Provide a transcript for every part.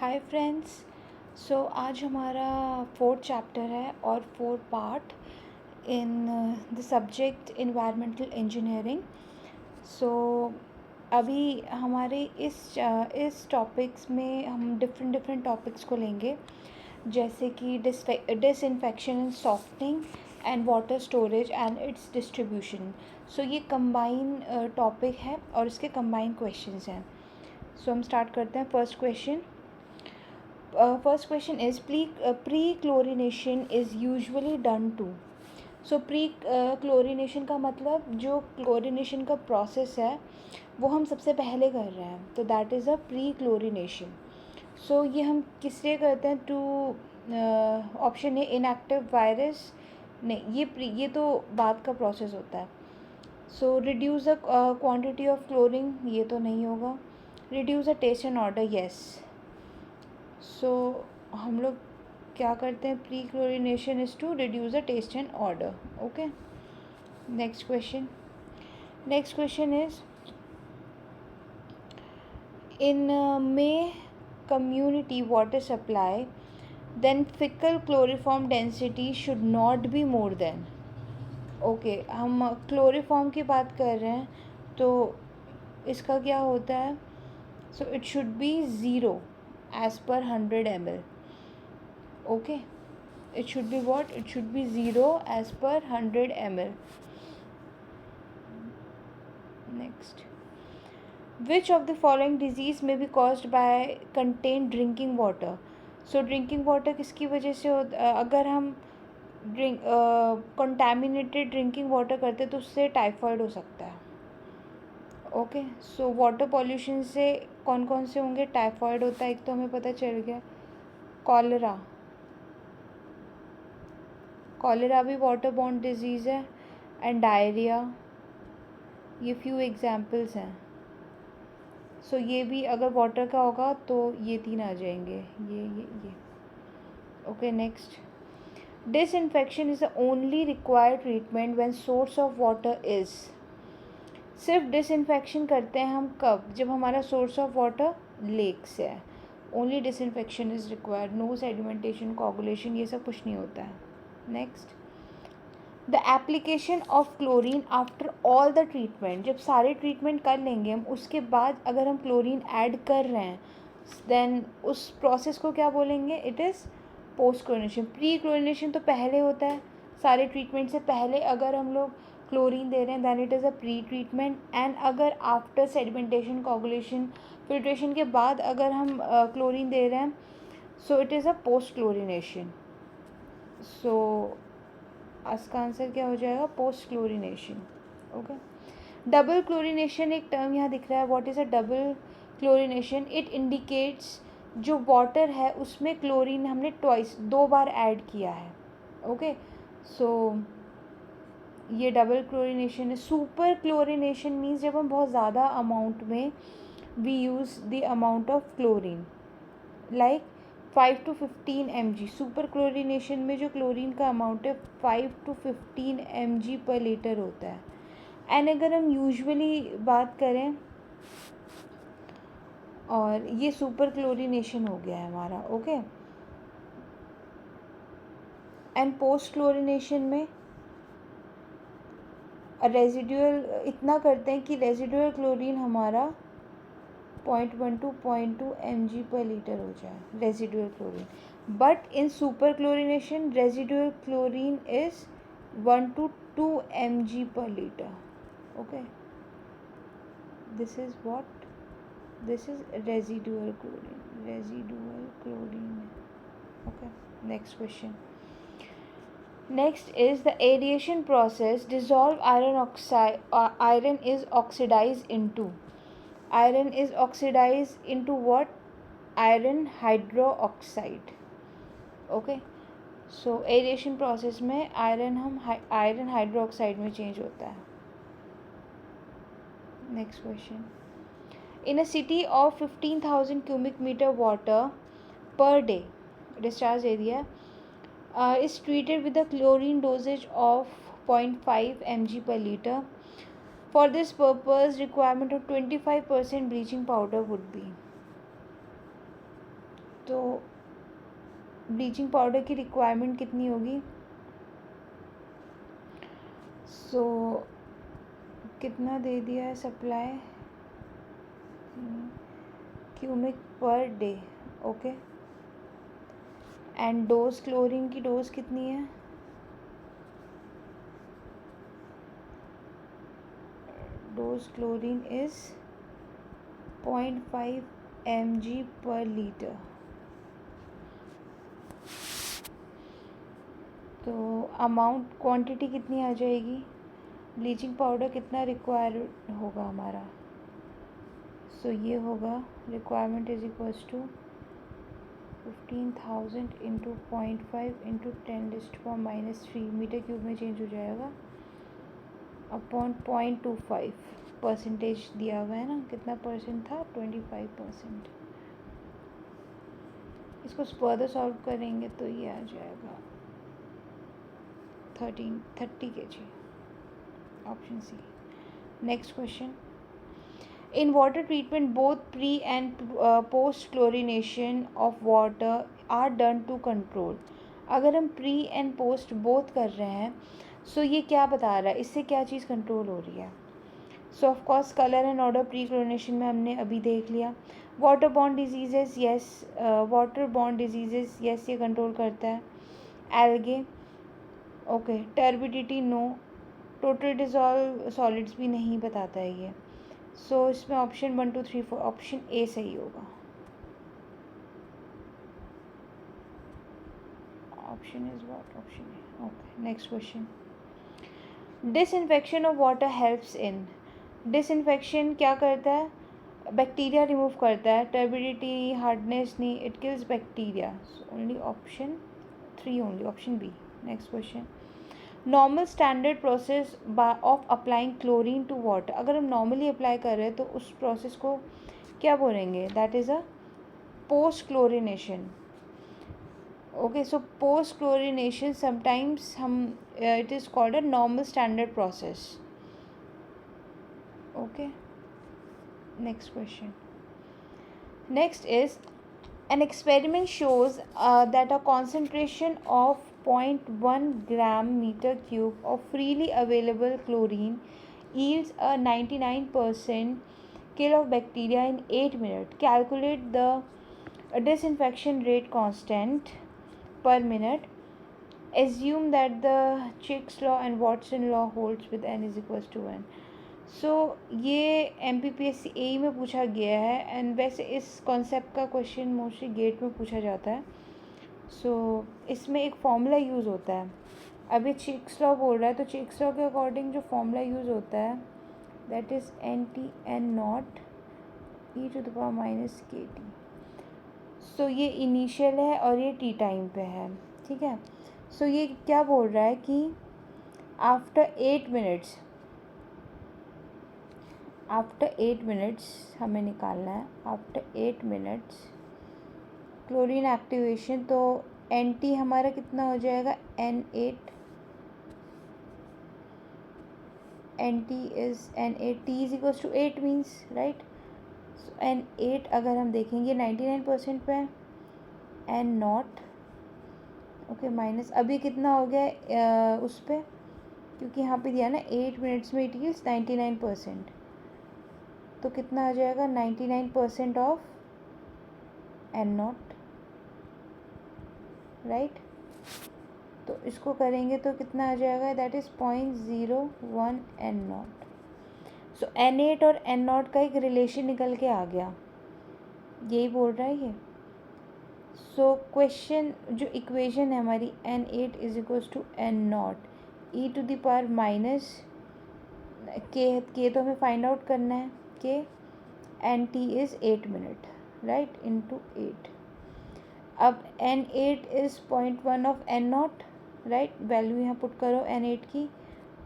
Hi friends. आज हमारा fourth chapter है और fourth part in the subject environmental engineering. So अभी हमारे इस टॉपिक्स में हम डिफरेंट टॉपिक्स को लेंगे, जैसे कि disinfection and softening and water storage and its distribution. So ये कंबाइन टॉपिक है और इसके कंबाइन क्वेश्चंस हैं। सो हम स्टार्ट करते हैं। First question is pre-chlorination is usually done to. So pre-chlorination का मतलब जो क्लोरिनेशन का प्रोसेस है वो हम सबसे पहले कर रहे हैं, तो दैट इज़ अ pre-chlorination. सो ये हम किस लिए करते हैं? To option A inactive virus, नहीं, ये तो बाद का प्रोसेस होता है. So reduce the quantity of chlorine, ये तो नहीं होगा. Reduce the taste and order, yes. So हम लोग क्या करते हैं? Pre chlorination is to reduce the taste and order. Okay, next question is in may community water supply, then fecal chloroform density should not be more than. Okay, हम chloroform की बात कर रहे हैं तो इसका क्या होता है? So it should be 0 as per 100 ml. Okay, it should be what? It should be 0 as per 100 ml. Next, which of the following disease may be caused by contained drinking water? So drinking water किसकी वजह से अगर हम contaminated drinking water करते तो उससे typhoid हो सकता है. ओके, सो वाटर पॉल्यूशन से कौन कौन से होंगे? टाइफाइड होता है एक, तो हमें पता चल गया. कॉलेरा भी वाटर बॉर्न डिजीज़ है. एंड डायरिया, ये फ्यू एग्जाम्पल्स हैं. सो ये भी अगर वाटर का होगा तो ये 3 आ जाएंगे, ये. Okay, next, disinfection is the only required treatment when source of water is. सिर्फ डिसइंफेक्शन करते हैं हम कब? जब हमारा सोर्स ऑफ वाटर लेक से है. Only disinfection is required, no sedimentation, coagulation, ये सब कुछ नहीं होता है. Next, the application of chlorine after all the treatment. जब सारे ट्रीटमेंट कर लेंगे हम, उसके बाद अगर हम क्लोरीन ऐड कर रहे हैं, देन उस प्रोसेस को क्या बोलेंगे? It is post chlorination. Pre chlorination तो पहले होता है, सारे ट्रीटमेंट से पहले अगर हम लोग क्लोरीन दे रहे हैं then it is a pre treatment. And अगर आफ्टर सेडिमेंटेशन, कोगुलेशन, फिल्ट्रेशन के बाद अगर हम क्लोरीन दे रहे हैं, so it is a post chlorination. So इसका आंसर क्या हो जाएगा? Post chlorination. Okay, double chlorination एक टर्म यहाँ दिख रहा है. What is a double chlorination? It indicates जो वाटर है उसमें क्लोरीन हमने दो बार ऐड किया है. ओके, सो ये डबल क्लोरिनेशन है. सुपर क्लोरिनेशन मीन्स जब हम बहुत ज़्यादा अमाउंट में we use the amount of chlorine, like 5 to 15 mg. Super chlorination में जो क्लोरीन का अमाउंट है 5 to 15 mg पर लीटर होता है. एंड अगर हम यूजुअली बात करें, और ये सुपर क्लोरिनेशन हो गया है हमारा. ओके, एंड पोस्ट क्लोरिनेशन में रेजिडुअल इतना करते हैं कि रेजिडुअल क्लोरीन हमारा 0.1 to 0.2 mg पर लीटर हो जाए, residual chlorine. But in super chlorination residual chlorine is 1 to 2 mg पर litre. Okay, this is what? This is residual chlorine. Okay, next question. Next is the aeration process. Dissolved iron is oxidized into. Iron is oxidized into what? Iron hydroxide. Okay, so aeration process में iron hydroxide में change होता है. Next question. In a city of 15,000 cubic meter water per day, discharge area is treated with a chlorine dosage of 0.5 mg per liter. For this purpose, requirement of 25% bleaching powder would be. Bleaching powder की requirement कितनी होगी? सो कितना दे दिया है supply cubic per day, okay. And dose, chlorine की dose कितनी है? Dose chlorine is 0.5 mg पर लीटर। तो अमाउंट, क्वांटिटी कितनी आ जाएगी? ब्लीचिंग पाउडर कितना रिक्वायर होगा हमारा? सो ये होगा requirement is equals to 15,000 into 0.5 into 10⁻³ metre cube में चेंज हो जाएगा अपॉन 0.25% दिया हुआ है ना। कितना परसेंट था? 25%। इसको फर्दर सॉल्व करेंगे तो ये आ जाएगा 30 kg, option C. Next question, in water treatment both pre and post chlorination of water are done to control. अगर हम प्री एंड पोस्ट बोथ कर रहे हैं सो ये क्या बता रहा है, इससे क्या चीज़ कंट्रोल हो रही है? So of course colour and odour pre chlorination में हमने अभी देख लिया। Water borne diseases, yes, water borne diseases, yes, ये कंट्रोल करता है। Algae, okay. Turbidity, no. Total dissolve solids भी नहीं बताता है ये। सो इसमें ऑप्शन 1 2 3 4 ऑप्शन ए सही होगा। Option is what? Option A, okay. Next question, disinfection of water helps in. Disinfection क्या करता है? बैक्टीरिया रिमूव करता है। टर्बिडिटी, हार्डनेस नहीं, it kills bacteria. Only option 3 only, option B. Next question, normal standard process of applying chlorine to water. अगर हम normally apply कर रहे हैं तो उस प्रोसेस को क्या बोलेंगे? That is a post chlorination, okay. So post chlorination sometimes हम it is called a normal standard process, okay. Next question, next is an experiment shows that a concentration of 0.1 gram meter cube of freely available chlorine yields a 99% kill of bacteria in 8 minutes. Calculate the disinfection rate constant per minute. Assume that the Chick's law and Watson law holds with n is equals to 1. सो ये MPPSC AE में पूछा गया है and वैसे इस concept का question mostly gate में पूछा जाता है। सो इसमें एक फॉर्मूला यूज़ होता है। अभी चिक्स लॉ बोल रहा है तो चिक्स लॉ के अकॉर्डिंग जो फॉर्मूला यूज़ होता है दैट इज़ NTN0 e⁻⁻KT। सो ये इनिशियल है और ये टी टाइम पे है, ठीक है। सो ये क्या बोल रहा है कि आफ्टर 8 मिनट्स हमें निकालना है। आफ्टर 8 मिनट्स क्लोरीन एक्टिवेशन, तो NT हमारा कितना हो जाएगा? N8, NT is N8, T is equals to 8 means, right. So N8 अगर हम देखेंगे 99% पे है, N0, ओके, माइनस अभी कितना हो गया उस पर, क्योंकि यहाँ पे दिया ना 8 मिनट्स में इट इज 99%, तो कितना आ जाएगा? 99% ऑफ N0, राइट। तो इसको करेंगे तो कितना आ जाएगा? That is 0.01 N0। So N8 और N0 का एक रिलेशन निकल के आ गया, यही बोल रहा है ये। सो क्वेश्चन जो इक्वेशन है हमारी N8 is equals to N0 e⁻⁻ के तो हमें फाइंड आउट करना है के NT is 8 minute, right, into 8। अब N8 is 0.1 of N0, right, value यहाँ पुट करो N8 की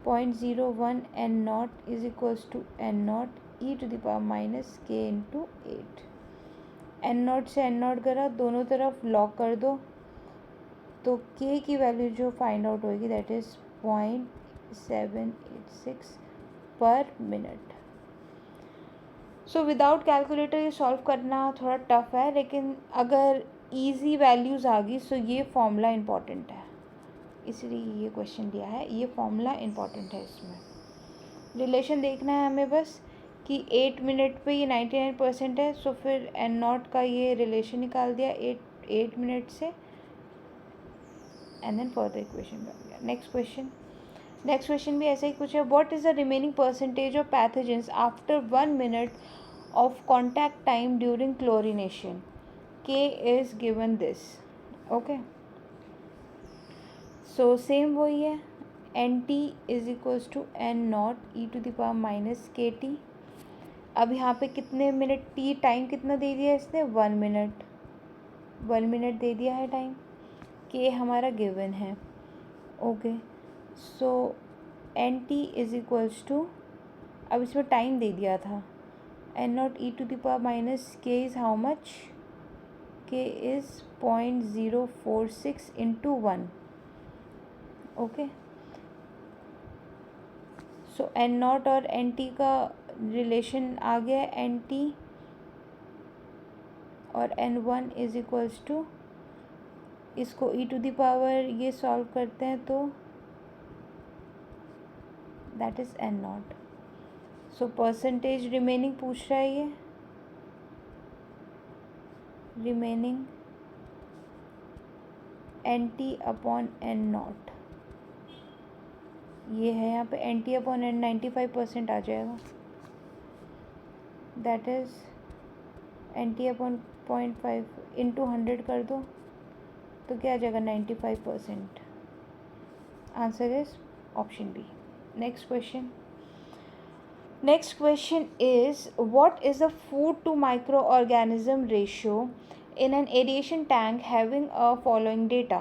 0.01 N0 is equals to N0 e⁻⁻k into 8। N0 से N0 करा, दोनों तरफ लॉक कर दो, तो K की वैल्यू जो फाइंड आउट होगी दैट इज़ 0.786 पर मिनट। सो विदाउट कैलकुलेटर ये सॉल्व करना थोड़ा टफ है, लेकिन अगर ईजी वैल्यूज़ आ गई, सो ये फॉर्मूला इम्पॉर्टेंट है, इसलिए ये क्वेश्चन दिया है, ये फॉर्मूला इम्पॉर्टेंट है। इसमें रिलेशन देखना है हमें बस कि 8 मिनट पे ये 99% है, सो फिर एन नॉट का ये रिलेशन निकाल दिया 8 मिनट से, एंड देन फर्दर इक्वेशन बन गया। नेक्स्ट क्वेश्चन भी ऐसा ही कुछ है। What is the remaining percentage of pathogens after 1 minute of contact time during chlorination? K is given this. Okay, so same वही है, NT is equals to N naught e to the power minus KT। अब यहाँ पे कितने minute T time कितना दे दिया है इसने? 1 मिनट दे दिया है टाइम। K हमारा गिवन है। Okay, so NT is equals to, अब इसमें टाइम दे दिया था, N naught e to the power minus K is how much? K is 0.046 into 1. Okay, so N naught और एन टी का रिलेशन आ गया, एन टी और N one is equals to, इसको ई टू द पावर ये solve करते हैं तो that is N not. So percentage remaining पूछ रहा है ये, remaining N T upon N naught, ये है यहाँ पे एन टी अपॉन एन 95% आ जाएगा, that is N T upon 0.5 into 100 कर दो तो क्या आ जाएगा? 95%। Answer is option B. Next question is, what is the food to microorganism ratio in an aeration tank having a following data?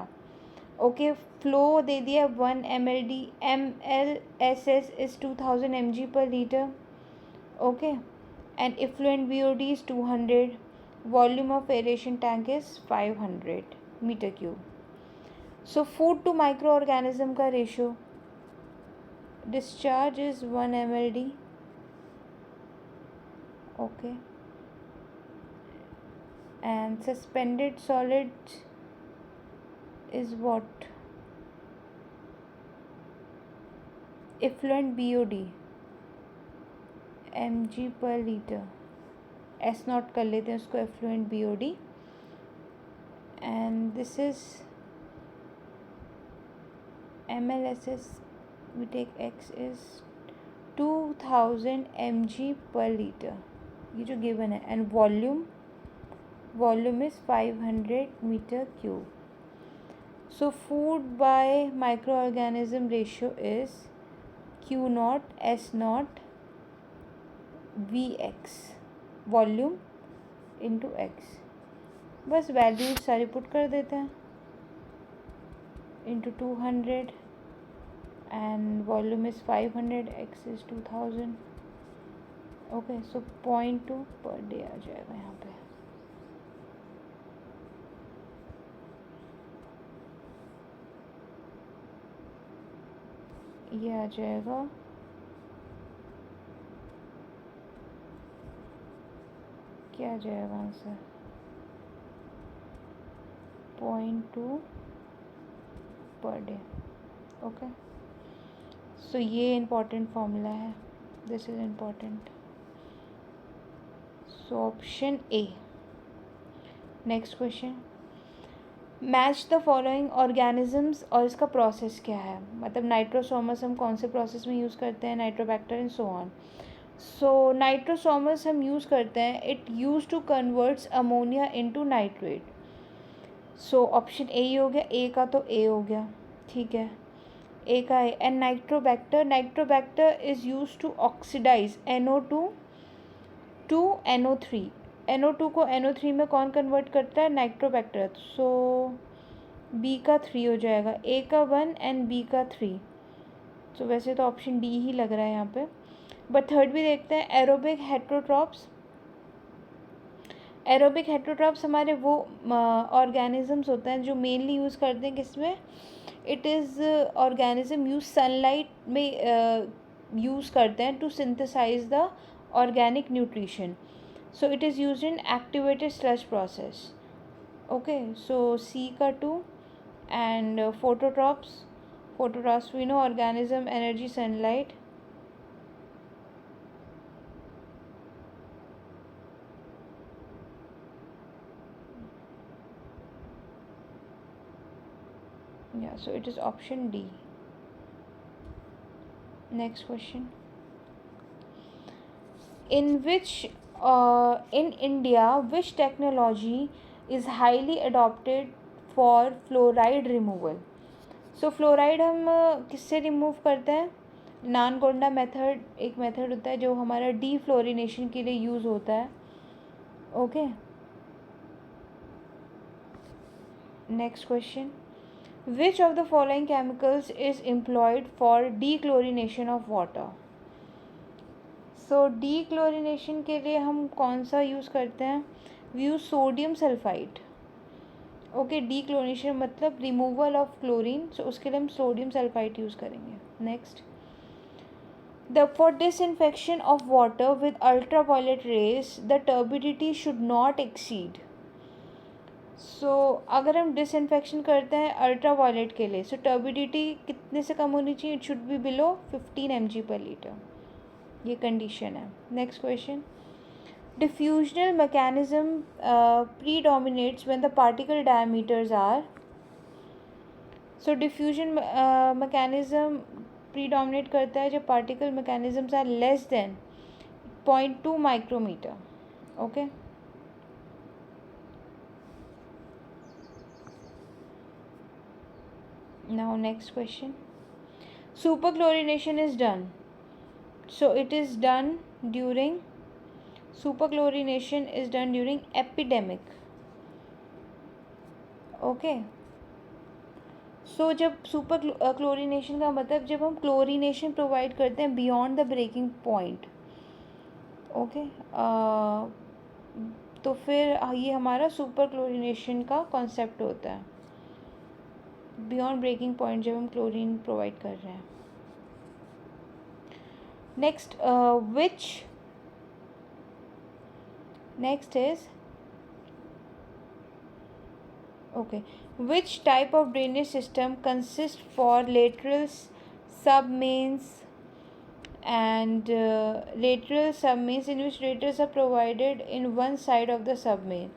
Okay, flow दे दिया 1 mld, MLSS is 2000 mg per liter. Okay, and effluent BOD is 200, volume of aeration tank is 500 meter cube. So food to microorganism का ratio, discharge is 1 mld. Okay, and suspended solids is what? Effluent BOD mg per liter, S not कर लेते हैं उसको, effluent BOD, and this is MLSS, we take X is 2000 mg per liter, ये जो given है, and volume is 500 metre cube. So food by microorganism ratio is Q naught S naught VX, volume into X। बस values सारी put कर देते हैं, into 200 and volume is 500, X is 2000. Okay, so 0.2 per day आ जाएगा यहाँ पे। ये आ जाएगा क्या आ जाएगा answer? 0.2 per day. Okay, so ये इम्पॉर्टेंट फॉर्मूला है, this is important. So option A. Next question, match the following organisms, और इसका प्रोसेस क्या है, मतलब नाइट्रोसोमस हम कौन से प्रोसेस में यूज़ करते हैं, nitrobacter and so on. So nitrosomonas हम यूज़ करते हैं, it use to converts ammonia into nitrate. So option A ही हो गया, ए का तो ए हो गया, ठीक है, ए का है। And nitrobacter is use to oxidise NO2 to NO3, NO2 को NO3 में कौन कन्वर्ट करता है? नाइट्रोबैक्टर। सो बी का 3 हो जाएगा, ए का 1 एंड बी का 3। सो वैसे तो ऑप्शन डी ही लग रहा है यहाँ पे, बट थर्ड भी देखते हैं। एरोबिक हेट्रोट्रॉप्स हमारे वो ऑर्गेनिजम्स होते हैं जो मेनली यूज़ करते हैं किसमें? It is organism use sunlight में यूज़ करते हैं to synthesize the organic nutrition. So it is use in activated sludge process. Okay, so C का 2. And phototrophs we know organism, energy, sunlight. Yeah, so it is option D. Next question. In India, which technology is highly adopted for fluoride removal? So fluoride हम किससे remove करते हैं? नानकोंडा method एक method होता है जो हमारा डीफ्लोरिनेशन के लिए यूज़ होता है. Okay, next question. Which of the following chemicals is employed for dechlorination of water? So dechlorination के लिए हम कौन सा यूज़ करते हैं? We use sodium sulphide. Okay, dechlorination मतलब रिमूवल ऑफ क्लोरीन, सो उसके लिए हम सोडियम सल्फाइड यूज़ करेंगे. Next, for disinfection of water with ultraviolet rays, the turbidity should not exceed. सो अगर हम डिसइंफेक्शन करते हैं अल्ट्रावायलेट के लिए, सो टर्बिडिटी कितने से कम होनी चाहिए? It should be below 15 mg/L. ये कंडीशन है. Next question. diffusional mechanism predominates when the particle diameters are. so diffusion mechanism predominate करता है जब particle mechanisms are less than 0.2 micrometer. okay, now next question. Superchlorination is done, so it is done during superchlorination is done during epidemic. Okay, so जब super chlorination का मतलब जब हम chlorination provide करते हैं beyond the breaking point. Okay, तो फिर ये हमारा सुपर क्लोरिनेशन का कॉन्सेप्ट होता है. बियॉन्ड ब्रेकिंग पॉइंट जब हम क्लोरीन प्रोवाइड कर रहे हैं. Next is okay, which type of drainage system consists for lateral submains and lateral submains in which radiators are provided in one side of the submain?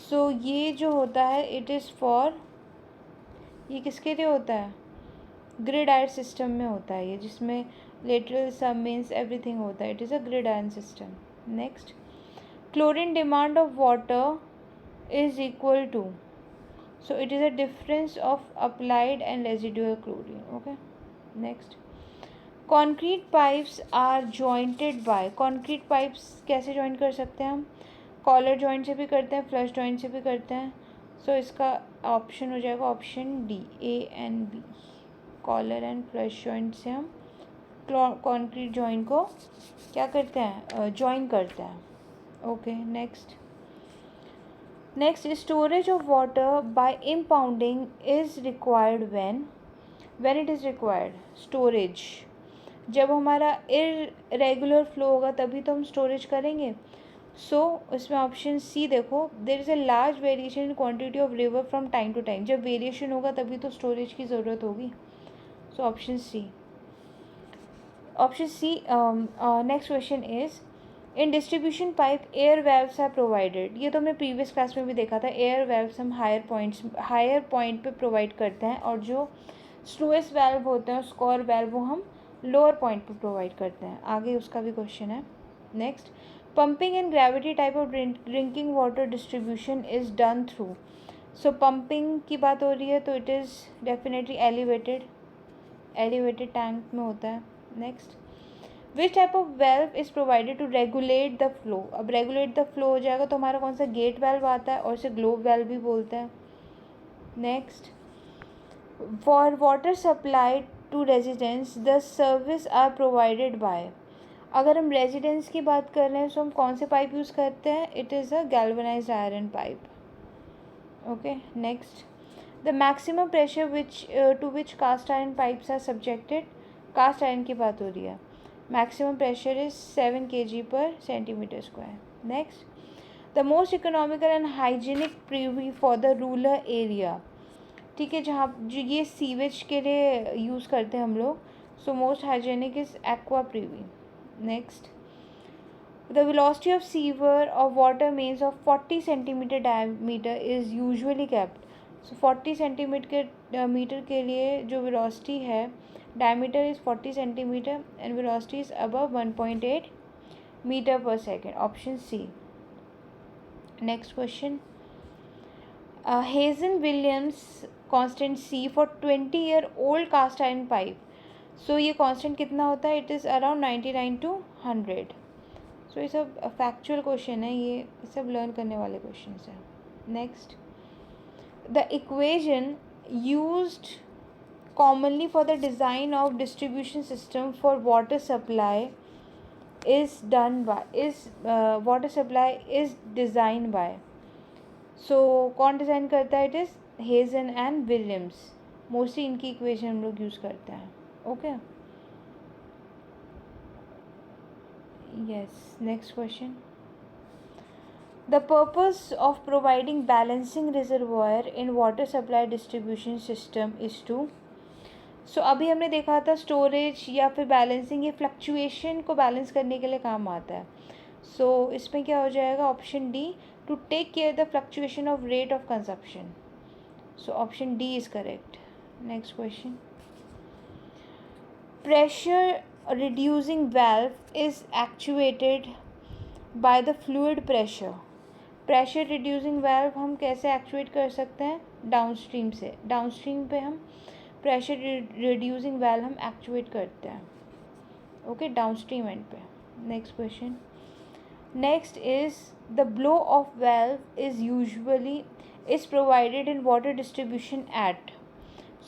so ये जो होता है it is for, ये किसके लिए होता है? ग्रिड आयन सिस्टम में होता है ये, जिसमें lateral submains everything होता है. it is a grid iron system. next, chlorine demand of water is equal to, so it is a difference of applied and residual chlorine. okay, next, concrete pipes are jointed by. concrete pipes कैसे join कर सकते हैं हम? Collar joint से भी करते हैं, flush joint से भी करते हैं. सो इसका ऑप्शन हो जाएगा option D, A and B. Collar and flush joint से हम कॉन्क्रीट जॉइंट को क्या करते हैं? जॉइन करते हैं. Okay, next. Next, storage of water by impounding is required when it is required. storage जब हमारा irregular flow होगा तभी तो हम storage करेंगे. सो इसमें ऑप्शन सी देखो, there is a large variation in quantity of river from time to time. जब वेरिएशन होगा तभी तो स्टोरेज की ज़रूरत होगी. So option C. Next question is, in distribution pipe air valves are provided. ये तो हमने प्रीवियस क्लास में भी देखा था. एयर वेल्व्स हम हायर पॉइंट पे प्रोवाइड करते हैं, और जो स्लोएस्ट वेल्व होते हैं स्कोर वेल्व वो हम लोअर पॉइंट पे प्रोवाइड करते हैं. आगे उसका भी क्वेश्चन है. Next, pumping and gravity type of drinking water distribution is done through. So pumping की बात हो रही है तो it is definitely elevated tank में होता है. Next, which type of valve is provided to regulate the flow. अब रेगुलेट द फ्लो हो जाएगा तो हमारा कौन सा? गेट वेल्व आता है, और इसे ग्लोब वेल्व भी बोलते हैं. Next, for water supply to residence the service are provided by. अगर हम रेजिडेंस की बात कर रहे हैं तो हम कौन से पाइप यूज़ करते हैं? It is a galvanised iron pipe. Okay, next, the maximum pressure to which cast iron pipes are subjected. Cast iron की बात हो रही है. maximum pressure is 7 kg per centimeter square. Next, the most economical and hygienic Privi for the rural area, ठीक है, जहाँ जो ये सीवेज के लिए यूज़ करते हैं हम लोग. So most hygienic is aqua privy. Next, the velocity of sewer of water mains of 40 centimetre diameter is usually kept. So 40 centimetre metre के लिए जो वेलोसिटी है, diameter is 40 centimetre and velocity is above 1.8 metre per second. Option C. Next question, Hazen Williams constant C for 20-year-old cast iron pipe. So ये constant कितना होता है? It is around 99 to 100. सो ये सब फैक्चुअल क्वेश्चन है, ये सब learn करने वाले क्वेश्चन हैं. Next, the equation used commonly for the design of distribution system for water supply is designed by. So कौन डिज़ाइन करता है? It is Hazen and Williams. Mostly इनकी इक्वेशन हम लोग यूज़ करते हैं. Okay, yes. Next question, the purpose of providing balancing reservoir in water supply distribution system is to. So अभी हमने देखा था स्टोरेज या फिर बैलेंसिंग, ये फ्लक्चुएशन को बैलेंस करने के लिए काम आता है. सो इसमें क्या हो जाएगा? Option D, to take care the fluctuation of rate of consumption. So option D is correct. Next question, pressure reducing valve is actuated by the fluid pressure. Pressure reducing valve हम कैसे एक्चुएट कर सकते हैं? Downstream से. Downstream पे हम pressure reducing valve हम actuate करते हैं. ओके, डाउनस्ट्रीम एंड पे. Next question, next is the blow off valve is usually is provided in water distribution at.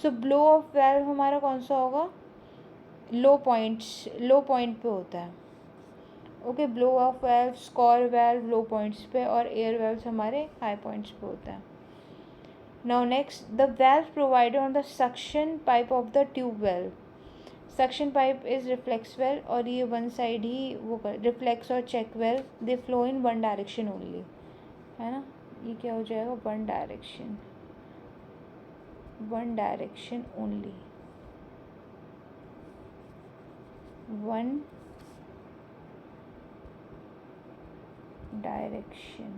So blow off valve हमारा कौन सा होगा? लो पॉइंट पे होता है. Okay, blow off valve, scour valve low points पे और एयर वाल्व हमारे हाई पॉइंट्स पे होता है. Now next, the valve provided on the suction pipe of the tube valve. Suction pipe is reflex valve और ये one side ही वो कर reflex और check valve, they flow in one direction only, है ना. ये क्या हो जाएगा? one direction only. one direction.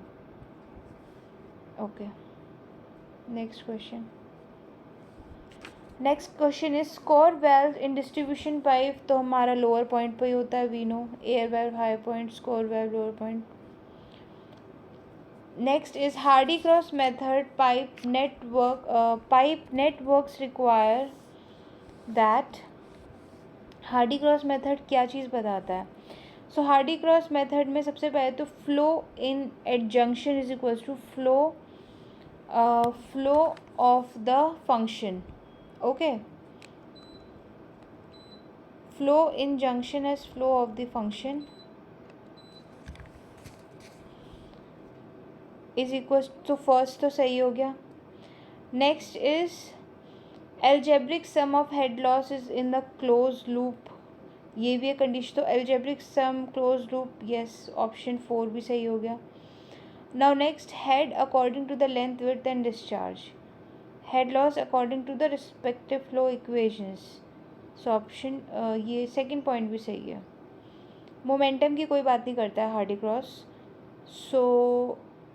Okay. Next question is scour valve in distribution pipe. तो हमारा लोअर पॉइंट पे ही होता है, we know. Air valve high point, scour valve lower point. Next is Hardy Cross method pipe networks require that. Hardy Cross method क्या चीज़ बताता है? सो हार्डी क्रॉस मेथड में सबसे पहले तो flow in at junction is equals to flow of the function. Okay, flow in junction as flow of the function is equals to first तो सही हो गया. Next is algebraic sum of head loss is in the closed loop. ये भी है condition. तो algebraic sum closed loop, yes, option 4 भी सही हो गया. Now next, head according to the length, width and discharge. Head loss according to the respective flow equations. So option ये second point भी सही है. Momentum की कोई बात नहीं करता है Hardy cross. So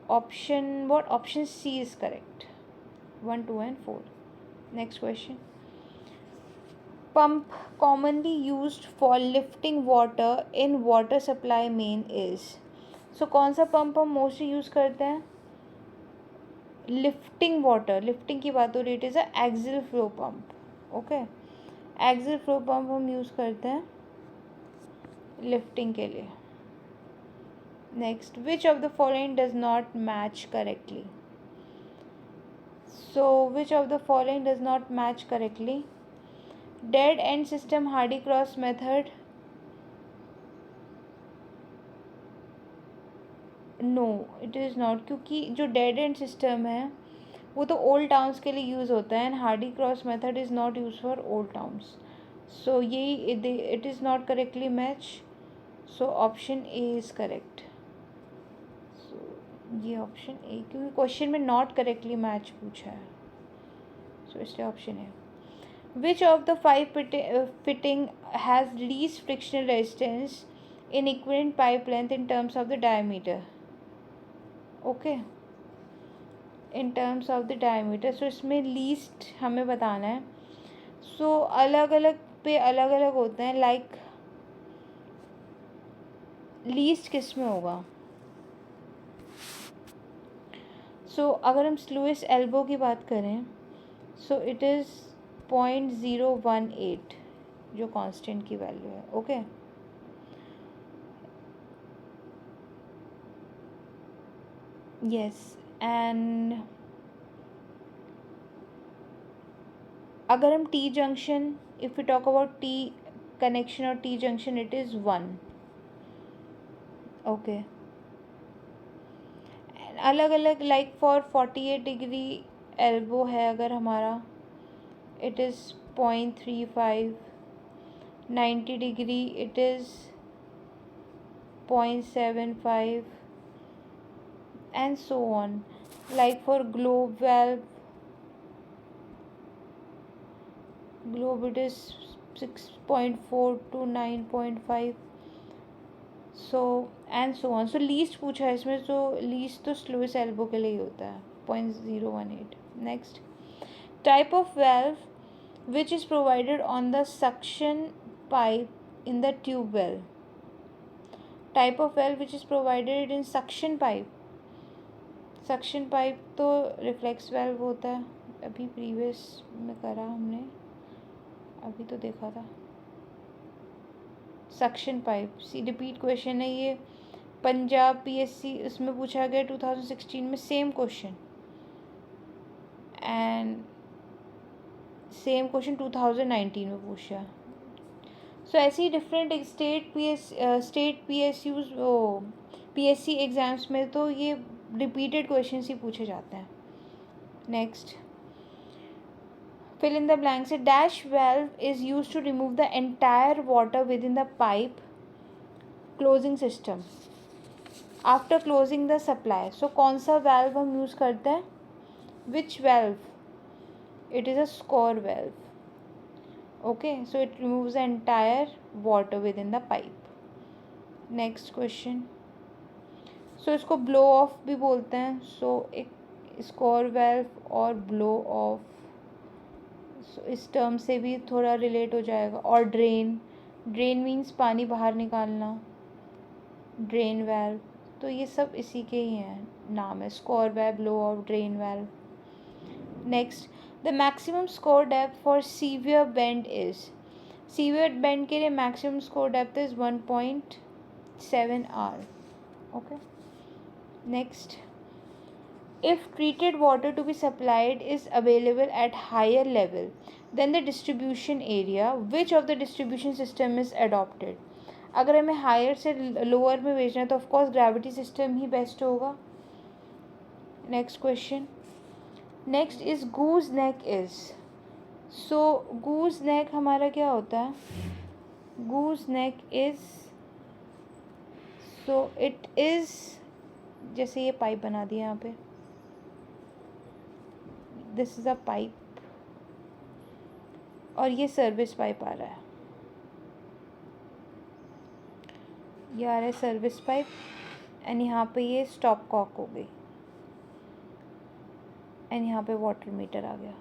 option C is correct. 1, 2 and 4. Next question. Pump commonly used for lifting water in water supply main is. सो कौन सा पंप हम मोस्टली यूज़ करते हैं? Lifting water. लिफ्टिंग की बात हो रही है, it is a axial flow pump. Okay, axial flow pump हम यूज़ करते हैं लिफ्टिंग के लिए. Next, which of the following does not match correctly. So which of the following does not match correctly? Dead end system Hardy Cross method. No, it is not, क्योंकि जो dead end system है वो तो old towns के लिए use होता है and Hardy Cross method is not use for old towns. So यही it is not correctly match. So option A is correct. So ये ऑप्शन ए, क्योंकि क्वेश्चन में नॉट करेक्टली मैच पूछा है, सो इसलिए option A. Which of the five fitting has least frictional resistance in equivalent pipe length in terms of the diameter? Okay, in terms of the diameter. So इसमें least हमें बताना है. So अलग अलग पे अलग अलग होते हैं. Like least किस में होगा? So अगर हम slewest elbow की बात करें, so it is 0.018 जो कांस्टेंट की वैल्यू है. Okay, yes. एंड अगर हम T junction, if you talk about T connection और T junction, it is 1. Okay, अलग अलग लाइक फॉर 48 डिग्री एल्बो है अगर हमारा, it is 0.35. 90 degree it is 0.75, and so on. Like for globe valve, globe it is 6.4 to 9.5, so and so on. So least पूछा है इसमें, तो least तो slewest elbow के लिए ही होता है 0.018. Next, type of valve which is provided on the suction pipe in the tube well. Type of valve which is provided in suction pipe. Suction pipe तो reflex valve होता है. अभी previous में करा हमने, अभी तो देखा था. Suction pipe, सी रिपीट क्वेश्चन है ये. पंजाब PSC उसमें पूछा गया 2016 में same question, and same question 2019 में पूछा. सो ऐसे ही डिफरेंट स्टेट PSUs वो PSC एग्ज़ाम्स में तो ये रिपीटेड क्वेश्चन ही पूछे जाते हैं. Next, fill in the blanks. A dash valve is used to remove the entire water within the pipe closing system after closing the supply. So कौन सा valve हम यूज़ करते हैं? Which valve? It is a score valve. Okay, so it removes the entire water within the pipe. Next question. So इसको blow off भी बोलते हैं. So एक score valve और blow off, so इस टर्म से भी थोड़ा रिलेट हो जाएगा. और ड्रेन मीन्स पानी बाहर निकालना, ड्रेन वाल्व. तो ये सब इसी के ही हैं, नाम है score valve, blow of, drain valve. Next, the maximum score depth for severe bend is. Severe bend के लिए maximum score depth is 1.7 R. Okay, next, if treated water to be supplied is available at higher level than the distribution area, which of the distribution system is adopted? अगर हमें higher से lower में भेजना है तो of course gravity system ही best होगा. Next question. Next is goose neck is. So goose neck हमारा क्या होता है? Goose neck is, so it is, जैसे ये पाइप बना दिया यहाँ पे, दिस इज़ अ पाइप और ये सर्विस पाइप आ रहा है. ये आ रहा है सर्विस पाइप, एंड यहाँ पे ये स्टॉप कॉक हो गई, एंड यहाँ पे वाटर मीटर आ गया.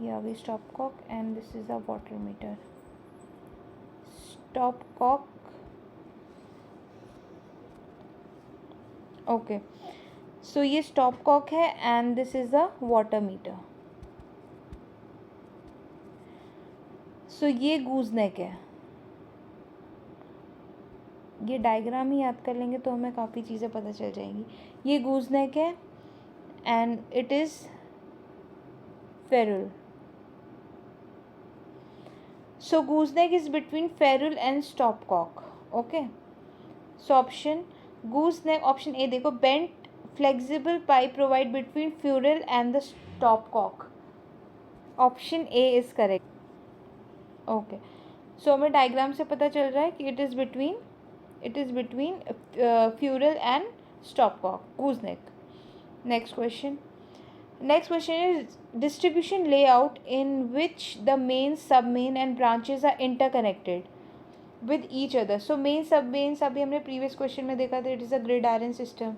ये आ गई stop cock, and this is a water meter. Stop cock, okay. So ये स्टॉप कॉक है, and this is a water meter. So ये गूज नेक है. ये डायग्राम ही याद कर लेंगे तो हमें काफ़ी चीज़ें पता चल जाएंगी. ये गूज नेक है, and it is ferrule. So goose neck is between ferrule and stop cock. Okay, so option goose neck, option A देखो, bent flexible pipe provide between ferrule and the stop cock. Option A is correct. Okay, so हमें diagram से पता चल रहा है कि it is between It is between Furel and stopcock, gooseneck. Next question. Next question is distribution layout in which the main, submain and branches are interconnected with each other. So main, submains अभी हमने previous question में देखा था, it is a gridiron system.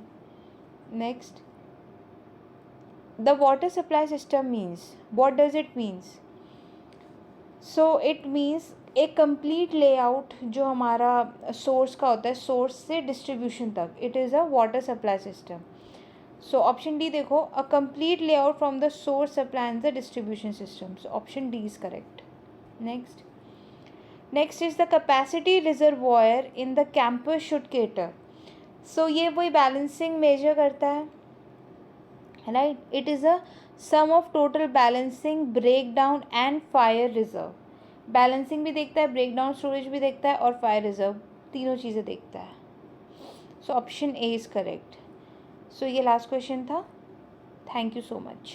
Next, the water supply system means, what does it means? So it means एक complete layout जो हमारा source का होता है, सोर्स से डिस्ट्रीब्यूशन तक, it is a water supply system. So option D देखो, a complete layout from the source supply and the distribution system. So option D is correct. Next is the capacity reservoir in the campus should cater. So ये वही balancing major करता है, right. It is a sum of total balancing, break down and fire reserve. Balancing भी देखता है, break down storage भी देखता है, और फायर रिजर्व, तीनों चीज़ें देखता है. So option A is correct. So ये लास्ट क्वेश्चन था. Thank you so much.